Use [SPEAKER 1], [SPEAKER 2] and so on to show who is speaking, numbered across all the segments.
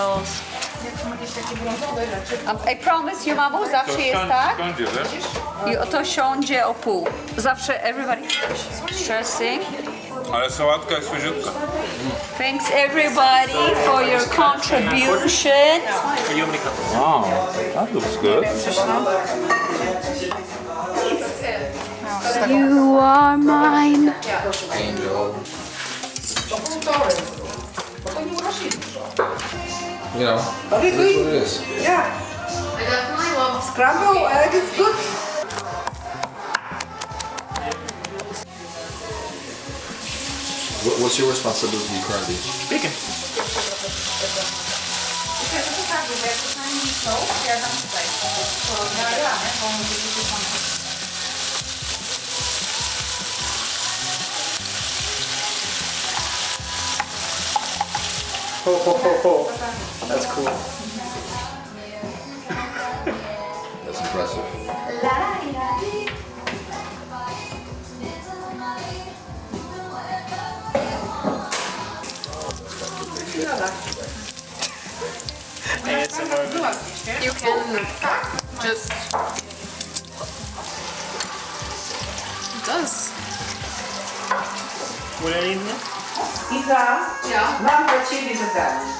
[SPEAKER 1] oils. I promise you, mamo, zawsze jest tak. I to siądzie o pół. Zawsze everybody stressing.
[SPEAKER 2] Ale sałatka jest świeżutka.
[SPEAKER 1] Thanks everybody for your contribution.
[SPEAKER 2] Wow, that looks good.
[SPEAKER 1] You are mine.
[SPEAKER 3] You know, it is what it is.
[SPEAKER 4] Yeah.
[SPEAKER 1] I definitely love
[SPEAKER 4] Scrambled egg is good.
[SPEAKER 3] What's your responsibility currently?
[SPEAKER 5] Bacon. Ho ho ho ho. That's cool.
[SPEAKER 3] That's impressive.
[SPEAKER 1] You can just... It does.
[SPEAKER 5] What I need?
[SPEAKER 4] Iza,
[SPEAKER 1] Ja.
[SPEAKER 4] mam dla ciebie zadanie.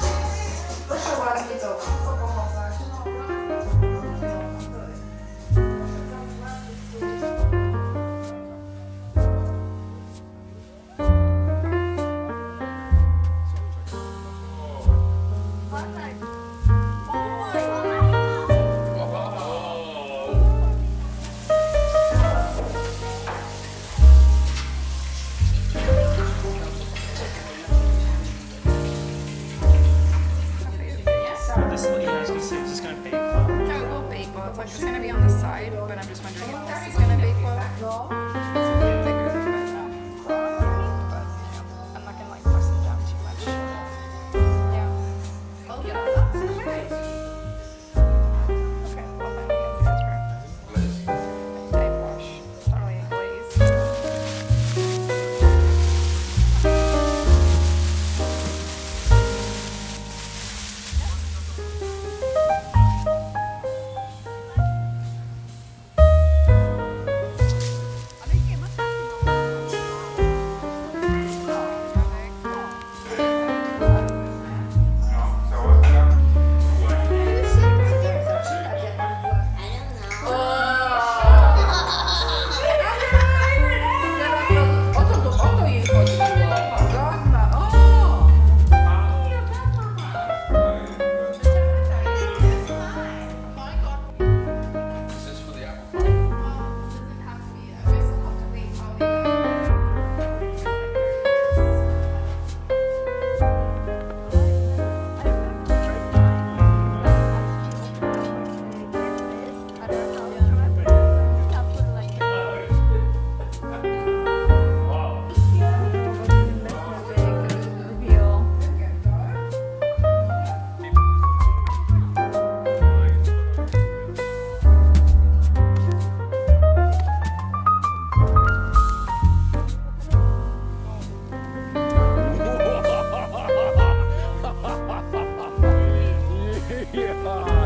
[SPEAKER 4] Proszę ładnie to pochować.
[SPEAKER 5] This is what you guys can see. Is this gonna bake?
[SPEAKER 6] No, it will bake well. It's like it's gonna be on the side, but I'm just wondering if this is gonna bake well. It's a bit thicker, but but yeah, I'm not gonna like press it down too much. Yeah. Okay, well then we get the answer. Type wash, totally glaze.
[SPEAKER 4] O to jej chodziło. Ładna, o!
[SPEAKER 2] Yeah.